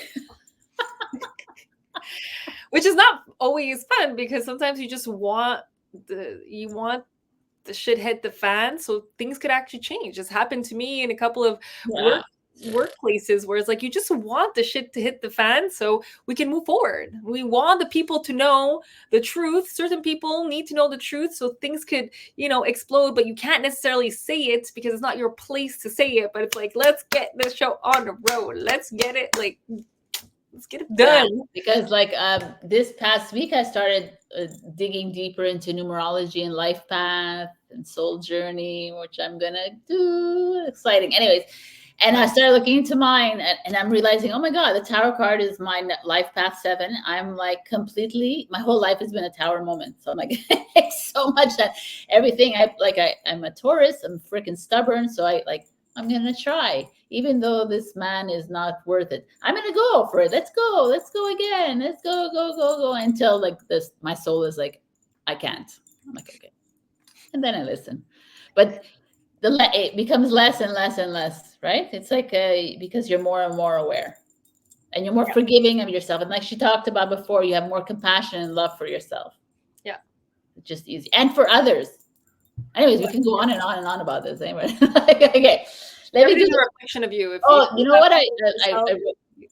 Which is not always fun, because sometimes you just want the shit hit the fan, so things could actually change. It's happened to me in a couple of Yeah. workplaces where it's like, you just want the shit to hit the fan so we can move forward. We want the people to know the truth. Certain people need to know the truth so things could, explode, but you can't necessarily say it because it's not your place to say it. But it's like, let's get this show on the road. Let's get it done. Yeah, because like this past week I started digging deeper into numerology and life path and soul journey, which I'm gonna do. Exciting. Anyways, and I started looking into mine, and I'm realizing, oh my god, the tower card is my life path 7. I'm like completely, my whole life has been a tower moment. So I'm like, it's so much that everything I'm a Taurus. I'm freaking stubborn, so I'm gonna try, even though this man is not worth it. I'm gonna go for it. Let's go again. Let's go until like this. My soul is like, I can't. I'm like, okay, and then I listen, but it becomes less and less and less, right? It's like because you're more and more aware, and you're more forgiving of yourself. And like she talked about before, you have more compassion and love for yourself. Yeah, it's just easy, and for others. Anyways, we can go on and on and on about this. Anyway, okay. Let me do a reflection of you. you know what?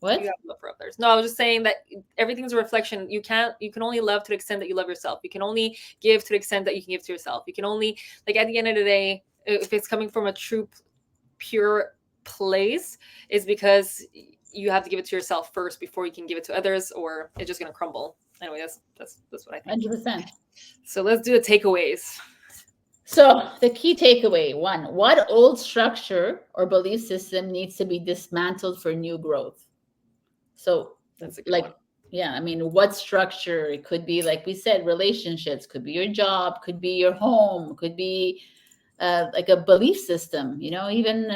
What? You have love for others. No, I was just saying that everything's a reflection. You can only love to the extent that you love yourself. You can only give to the extent that you can give to yourself. You can only, like, at the end of the day, if it's coming from a true, pure place, is because you have to give it to yourself first before you can give it to others, or it's just gonna crumble. Anyway, that's what I think. 100%. So let's do the takeaways. So the key takeaway: 1, what old structure or belief system needs to be dismantled for new growth? So that's a good like one. Yeah, I mean, what structure? It could be, like we said, relationships, could be your job, could be your home, could be like a belief system, even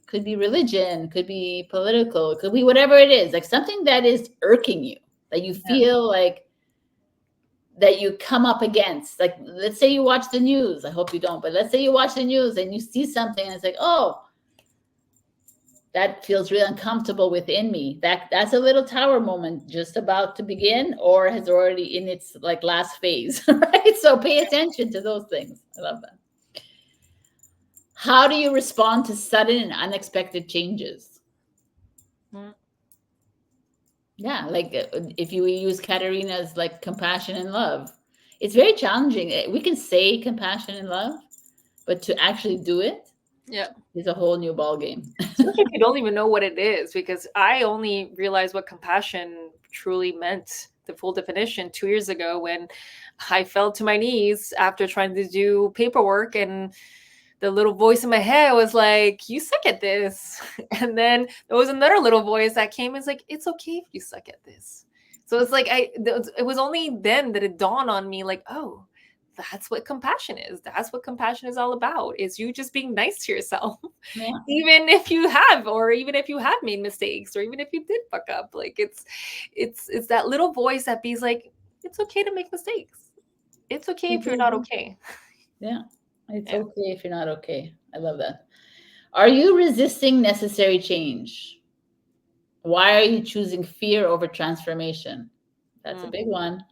could be religion, could be political, could be whatever it is, like something that is irking you, that you feel like that you come up against. Like, let's say you watch the news. I hope you don't, but let's say you watch the news and you see something and it's like, oh, that feels really uncomfortable within me. That's a little tower moment just about to begin, or has already in its like last phase, right? So pay attention to those things. I love that. How do you respond to sudden and unexpected changes? Yeah, like if you use Katarina's like compassion and love, it's very challenging. We can say compassion and love, but to actually do it, is a whole new ball game. Especially if you don't even know what it is, because I only realized what compassion truly meant, the full definition, 2 years ago, when I fell to my knees after trying to do paperwork, and the little voice in my head was like, you suck at this. And then there was another little voice that came and was like, it's okay if you suck at this. So it's like, it was only then that it dawned on me, like, oh, that's what compassion is. That's what compassion is all about, is you just being nice to yourself. Yeah. Even if you have made mistakes, or even if you did fuck up. Like, it's that little voice that be's like, it's okay to make mistakes. It's okay if you're not okay. Yeah. It's okay if you're not okay. I love that. Are you resisting necessary change? Why are you choosing fear over transformation? That's a big one.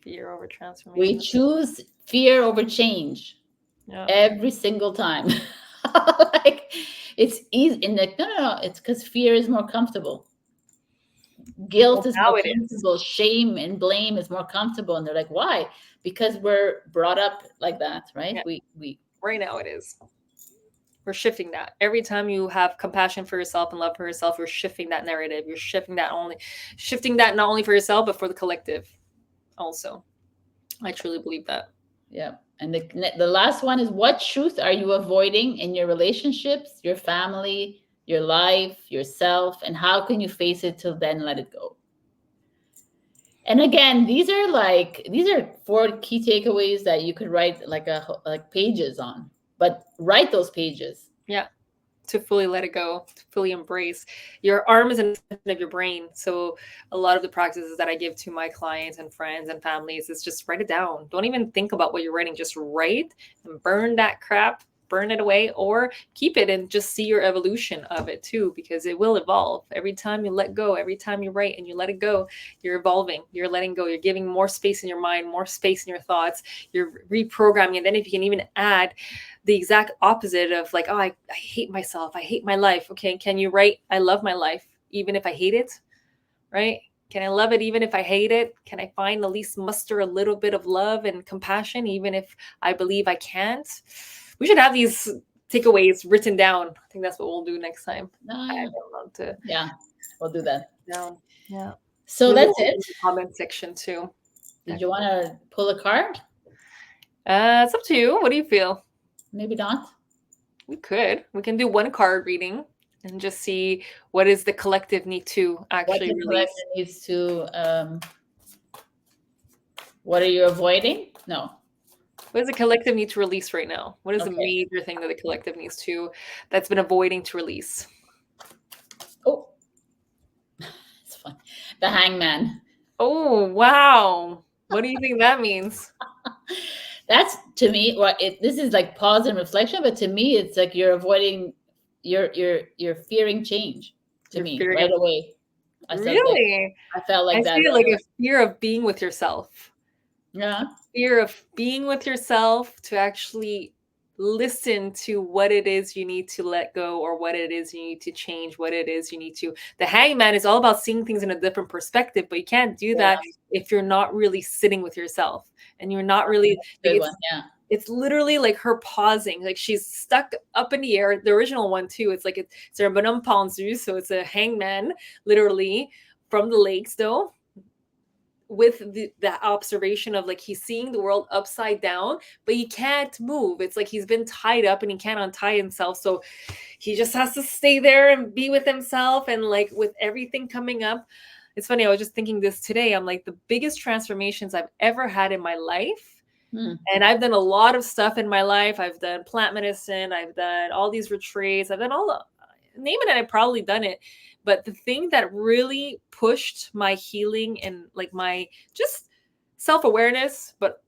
Fear over transformation. We choose fear over change every single time. Like, it's easy. And like, no. It's because fear is more comfortable. Guilt is more comfortable. Shame and blame is more comfortable. And they're like, why? Because we're brought up like that, right? Yeah. We right now it is. We're shifting that. Every time you have compassion for yourself and love for yourself, you're shifting that narrative. You're shifting that not only for yourself, but for the collective also. I truly believe that. Yeah. And the last one is, what truth are you avoiding in your relationships, your family, your life, yourself, and how can you face it till then let it go? And again, these are 4 key takeaways that you could write like pages on, but write those pages. Yeah. to fully let it go, to fully embrace. Your arm is an extension of your brain. So a lot of the practices that I give to my clients and friends and families is just write it down. Don't even think about what you're writing. Just write and burn that crap, burn it away, or keep it and just see your evolution of it too, because it will evolve. Every time you let go, every time you write and you let it go, you're evolving, you're letting go, you're giving more space in your mind, more space in your thoughts, you're reprogramming. And then if you can even add the exact opposite of like, oh, I hate myself, I hate my life. Okay, can you write, I love my life, even if I hate it, right? Can I love it even if I hate it? Can I find at least muster a little bit of love and compassion, even if I believe I can't? We should have these takeaways written down. I think that's what we'll do next time. I Yeah. would love to. Yeah, we'll do that. Down. Yeah. So Maybe that's we'll it. in the comment section too. Did you want to pull a card? It's up to you. What do you feel? Maybe not. We could. We can do one card reading and just see what is the collective need to actually What the release. collective needs to. What are you avoiding? No. What does the collective need to release right now? What is the Okay. major thing that the collective needs to, that's been avoiding to release? Oh, it's fun. The Hangman. Oh, wow. What do you think that means? That's to me what it. This is like pause and reflection, but to me, it's like you're avoiding. You're fearing change. To You're me, fearing right of, away. I felt really? I felt like I that see it right like away. a fear of being with yourself. Yeah. Fear of being with yourself to actually listen to what it is you need to let go, or what it is you need to change, what it is you need to. The Hangman is all about seeing things in a different perspective, but you can't do that if you're not really sitting with yourself and you're not really like Good one. Yeah. it's literally like her pausing, like she's stuck up in the air. The original one too, it's like it's a bonhomme pendu, so it's a hangman literally from the lakes though, with the observation of like he's seeing the world upside down, but he can't move. It's like he's been tied up and he can't untie himself, so he just has to stay there and be with himself. And like with everything coming up, it's funny, I was just thinking this today, I'm like, the biggest transformations I've ever had in my life, and I've done a lot of stuff in my life. I've done plant medicine, I've done all these retreats, I've done all name it, and I've probably done it. But the thing that really pushed my healing and like my just self-awareness, but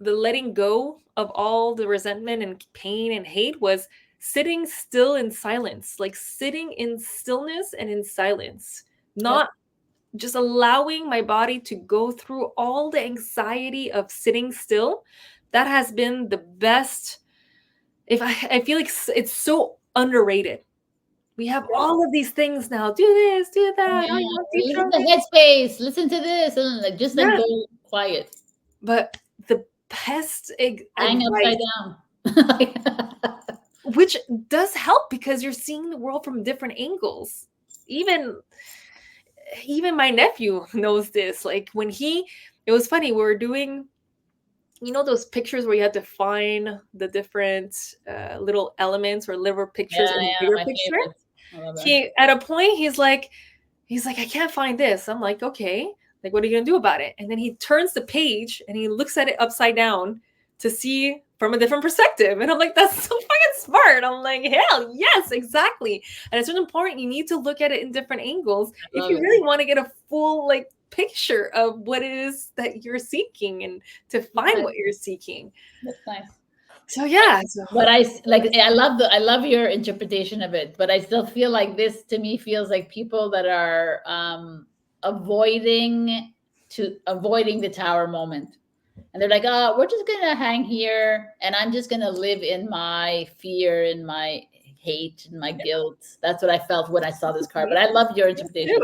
the letting go of all the resentment and pain and hate, was sitting still in silence, like sitting in stillness and in silence, not just allowing my body to go through all the anxiety of sitting still. That has been the best. I feel like it's so underrated. We have all of these things now. Do this, do that. Oh, you want deep Listen to throating? headspace. Listen to this, and like just like Yeah. go quiet. But the best Hang advice, upside down. which does help because you're seeing the world from different angles. Even my nephew knows this. Like when it was funny, we were doing, you know, those pictures where you had to find the different little elements or little pictures in the bigger My picture. favorite. I love that. He, at a point, he's like, I can't find this. I'm like, okay, like, what are you gonna do about it? And then he turns the page and he looks at it upside down to see from a different perspective. And I'm like, that's so fucking smart. I'm like, hell yes, exactly. And it's really important. You need to look at it in different angles if you really want to get a full like picture of what it is that you're seeking and to find what you're seeking. That's nice. So yeah. But I love your interpretation of it, but I still feel like this to me feels like people that are avoiding the tower moment. And they're like, oh, we're just gonna hang here and I'm just gonna live in my fear and my hate and my guilt. That's what I felt when I saw this card. But I love your interpretation.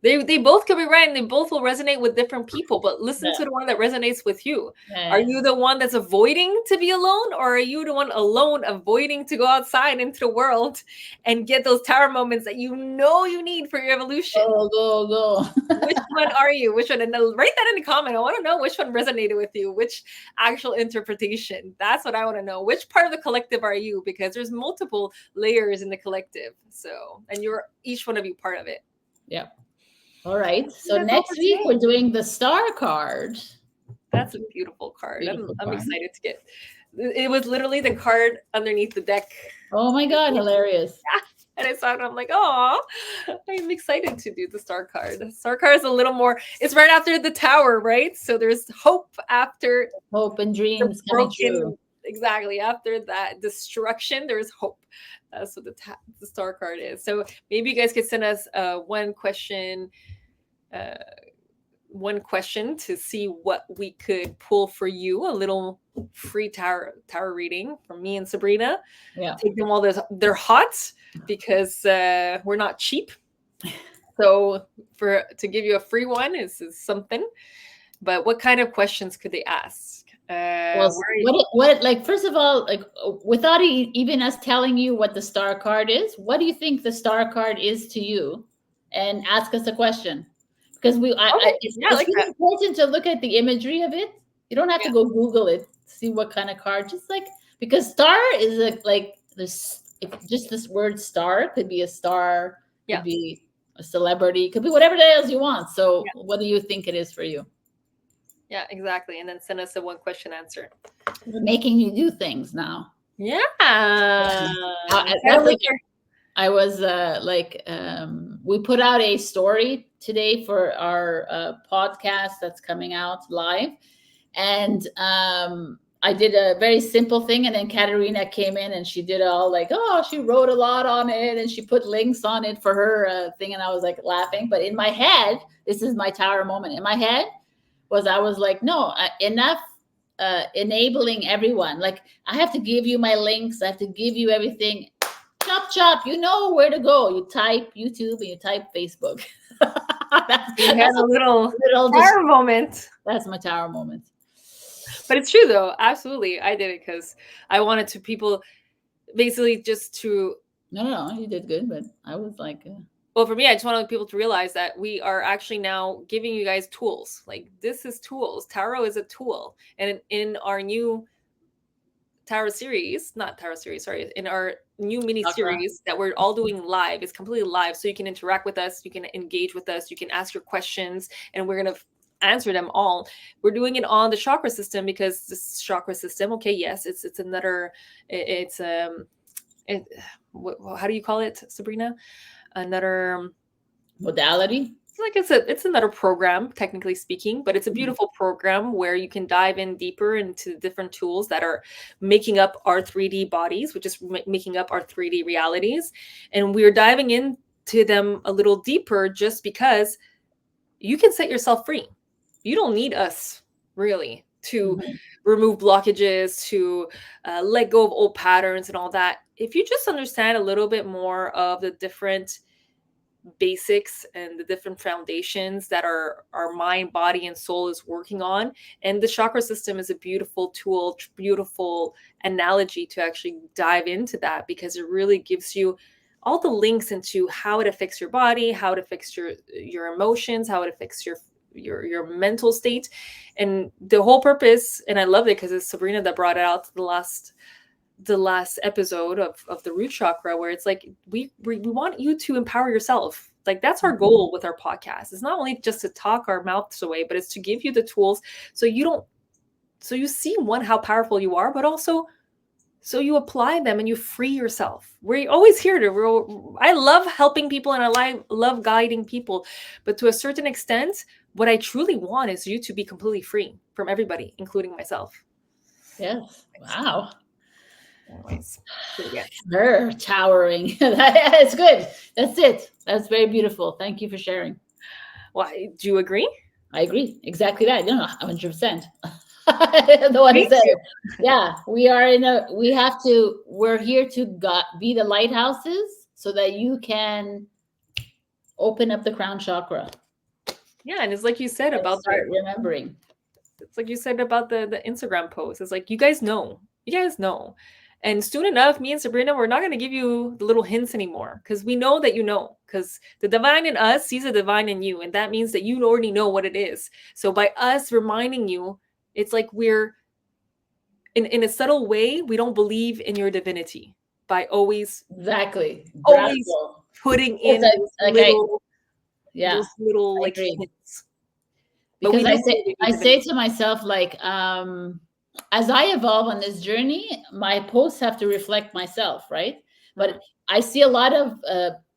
They both could be right, and they both will resonate with different people, but listen to the one that resonates with you. Are you the one that's avoiding to be alone, or are you the one alone avoiding to go outside into the world and get those tower moments that you know you need for your evolution? Go. Which one are you? Which one? And write that in the comment. I want to know which one resonated with you, which actual interpretation. That's what I want to know. Which part of the collective are you? Because there's multiple layers in the collective. So, and you're each one of you part of it. Yeah. All right. So next week we're doing the star card. That's a beautiful card. I'm excited to get It was literally the card underneath the deck. Oh my God, hilarious. And I saw it and I'm like, oh, I'm excited to do the star card. The star card is a little more, it's right after the tower, right? So there's hope after Hope and the dreams coming true. broken, exactly. After that destruction, there's hope. That's what the star card is. So maybe you guys could send us one question to see what we could pull for you. A little free tower reading from me and Sabrina. Yeah. Take them while they're hot, because we're not cheap. So to give you a free one is something. But what kind of questions could they ask? Well, what like, first of all, like, without even us telling you what the star card is, what do you think the star card is to you? And ask us a question, because it's really important to look at the imagery of it. You don't have to go Google it to see what kind of card. Just like, because star is like this, just this word star could be a star, could be a celebrity, could be whatever it is you want. So what do you think it is for you? Yeah, exactly. And then send us a one question answer. We're making you do things now. Yeah. I was we put out a story today for our podcast that's coming out live. And I did a very simple thing. And then Katarina came in and she did all like, oh, she wrote a lot on it and she put links on it for her thing. And I was like laughing. But in my head, this is my tower moment. In my head, I was like, no, enough enabling everyone. Like, I have to give you my links. I have to give you everything. Chop. You know where to go. You type YouTube and you type Facebook. That's a little tower moment. That's my tower moment. But it's true, though. Absolutely. I did it because I wanted to people basically just to... No, you did good. But I was like... Well, for me, I just wanted people to realize that we are actually now giving you guys tools. Like, this is tools. Tarot is a tool. And in our new in our new mini series that we're all doing live, it's completely live. So you can interact with us. You can engage with us. You can ask your questions. And we're going to answer them all. We're doing it on the chakra system because this chakra system, okay, yes, it's another, how do you call it, Sabrina? Another modality. It's another program, technically speaking, but it's a beautiful program where you can dive in deeper into different tools that are making up our 3D bodies, which is making up our 3D realities. And we're diving into them a little deeper just because you can set yourself free. You don't need us, really, to remove blockages, to let go of old patterns and all that. If you just understand a little bit more of the different basics and the different foundations that our mind, body, and soul is working on. And the chakra system is a beautiful tool, beautiful analogy to actually dive into that, because it really gives you all the links into how it affects your body, how it affects your emotions, how it affects your mental state. And the whole purpose, and I love it because it's Sabrina that brought it out the last episode of the root chakra, where it's like we want you to empower yourself. Like, that's our goal with our podcast. It's not only just to talk our mouths away, but it's to give you the tools so you see, one, how powerful you are, but also so you apply them and you free yourself. We're always here I love helping people and I love guiding people, but to a certain extent, what I truly want is you to be completely free from everybody, including myself. Yes. Wow. Anyways, her towering. That's good. That's it. That's very beautiful. Thank you for sharing. Why, do you agree? I agree. Exactly that. No, 100%. The one who said, yeah, we're here to be the lighthouses so that you can open up the crown chakra. Yeah, and it's like you said about remembering. It's like you said about the Instagram post. It's like, you guys know. And soon enough, me and Sabrina, we're not going to give you the little hints anymore, because we know that you know, because the divine in us sees the divine in you. And that means that you already know what it is. So by us reminding you, it's like we're in a subtle way, we don't believe in your divinity by always always putting in little like hints. Because I say to myself, like, as I evolve on this journey, my posts have to reflect myself, right? But I see a lot of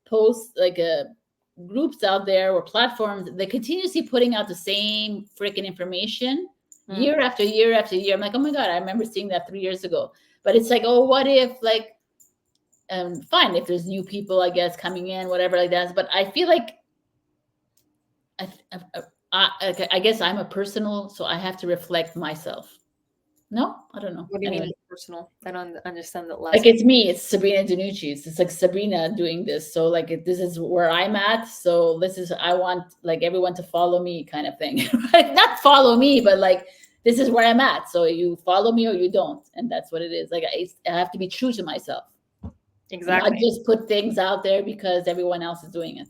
posts, like groups out there or platforms, they continuously putting out the same freaking information year after year after year. I'm like, oh my God, I remember seeing that 3 years ago. But it's like, oh, what if, like, fine, if there's new people, I guess, coming in, whatever, like that. But I feel like I guess I'm a personal, so I have to reflect myself. No, I don't know. What do you Anyway, mean personal? I don't understand that last like one. it's me, it's Sabrina Danucci's. It's like Sabrina doing this. So like this is where I'm at. So this is, I want like everyone to follow me, kind of thing. Right? Not follow me, but like this is where I'm at. So you follow me or you don't, and that's what it is. Like I have to be true to myself. Not Exactly. just put things out there because everyone else is doing it.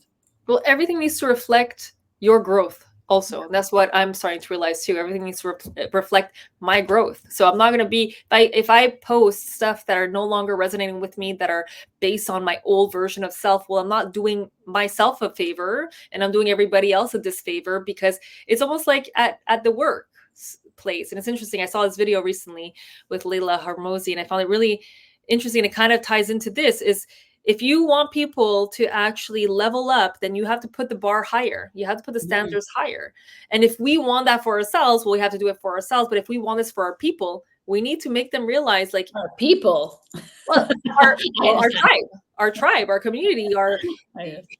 Well, everything needs to reflect your growth also. And that's what I'm starting to realize too. Everything needs to reflect my growth. So I'm not going to be, if I post stuff that are no longer resonating with me, that are based on my old version of self, well, I'm not doing myself a favor and I'm doing everybody else a disfavor, because it's almost like at the work place. And it's interesting. I saw this video recently with Leila Harmozy, and I found it really interesting. It kind of ties into this, is if you want people to actually level up, then you have to put the bar higher. You have to put the standards higher. And if we want that for ourselves, well, we have to do it for ourselves. But if we want this for our people, we need to make them realize, like, Our people. well, our tribe, our community, our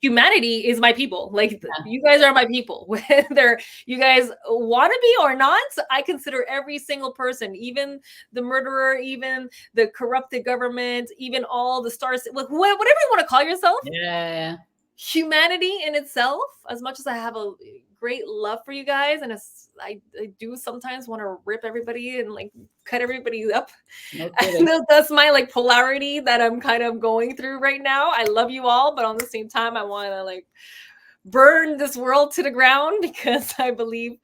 humanity is my people. Like, you guys are my people. Whether you guys want to be or not, I consider every single person, even the murderer, even the corrupted government, even all the stars, whatever you want to call yourself. Yeah. Humanity in itself, as much as I have a great love for you guys, and I do sometimes want to rip everybody and like cut everybody up. No That's my like polarity that I'm kind of going through right now. I love you all, but on the same time, I want to like burn this world to the ground, because I believe.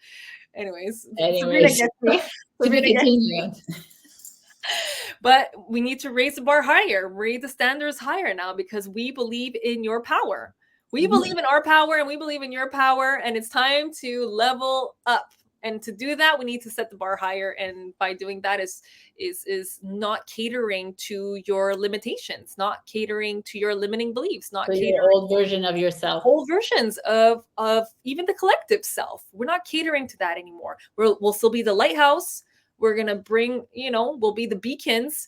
Anyways. Sabrina gets me. Sabrina gets me. But we need to raise the bar higher, raise the standards higher now, because we believe in your power. We believe in our power and we believe in your power, and it's time to level up. And to do that, we need to set the bar higher. And by doing that is not catering to your limitations, not catering to your limiting beliefs, not catering your old version of yourself, old versions of even the collective self. We're not catering to that anymore. We'll still be the lighthouse. We're going to bring, we'll be the beacons,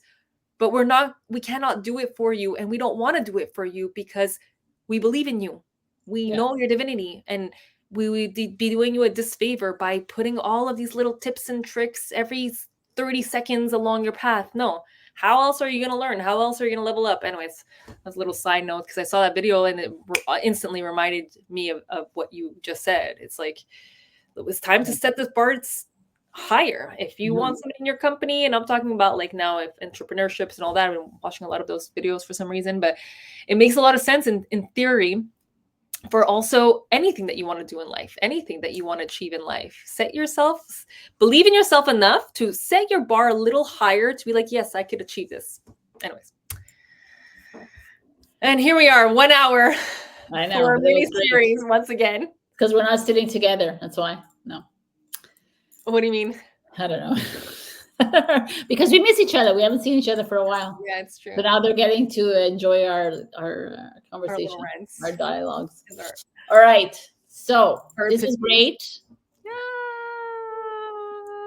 but we cannot do it for you. And we don't want to do it for you, because we believe in you. We know your divinity, and we would be doing you a disfavor by putting all of these little tips and tricks every 30 seconds along your path. No. How else are you going to learn? How else are you going to level up? Anyways, that's a little side note, because I saw that video and it instantly reminded me of what you just said. It's like, it was time to set this bar higher. If you want something in your company, and I'm talking about like now if entrepreneurships and all that, I've been watching a lot of those videos for some reason, but it makes a lot of sense in theory for also anything that you want to do in life, anything that you want to achieve in life. Believe in yourself enough to set your bar a little higher, to be like, yes, I could achieve this. Anyways. And here we are, 1 hour I know, for a mini series once again. Because we're not sitting together. That's why. No. What do you mean? I don't know. Because we miss each other. We haven't seen each other for a while. Yeah, it's true. So now they're getting to enjoy our conversation, our dialogues. All right. So this is great.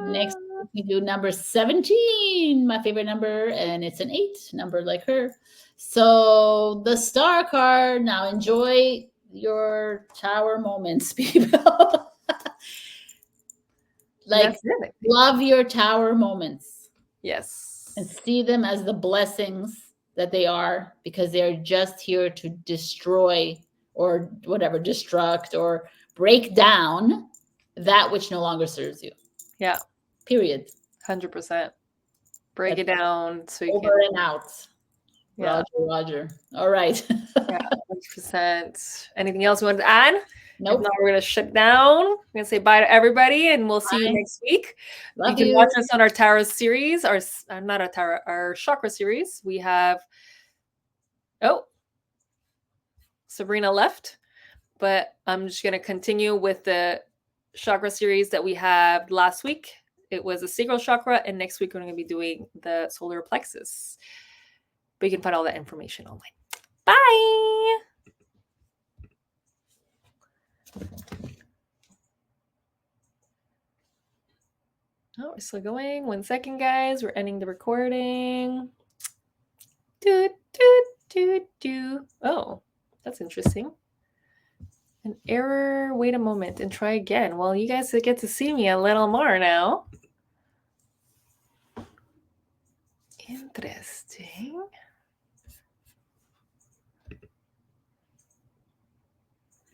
Next, we do number 17, my favorite number, and it's an 8 number like her. So the star card. Now enjoy your tower moments, people. Like, love your tower moments. Yes. And see them as the blessings that they are, because they're just here to destroy or whatever, destruct or break down that which no longer serves you. Yeah. Period. 100%. Break it down so you over and out. Yeah. Roger. All right. Yeah, 100%. Anything else you want to add? Nope. If not, we're going to shut down. We're going to say bye to everybody, and we'll see you next week. Love you can watch us on our tarot series, our chakra series. We have, Sabrina left, but I'm just going to continue with the chakra series that we had last week. it was the sacral chakra, and next week we're going to be doing the solar plexus. But you can find all that information online. Bye! Oh, we're still going. 1 second, guys. We're ending the recording. Oh, that's interesting. An error. Wait a moment and try again. Well, you guys get to see me a little more now. Interesting.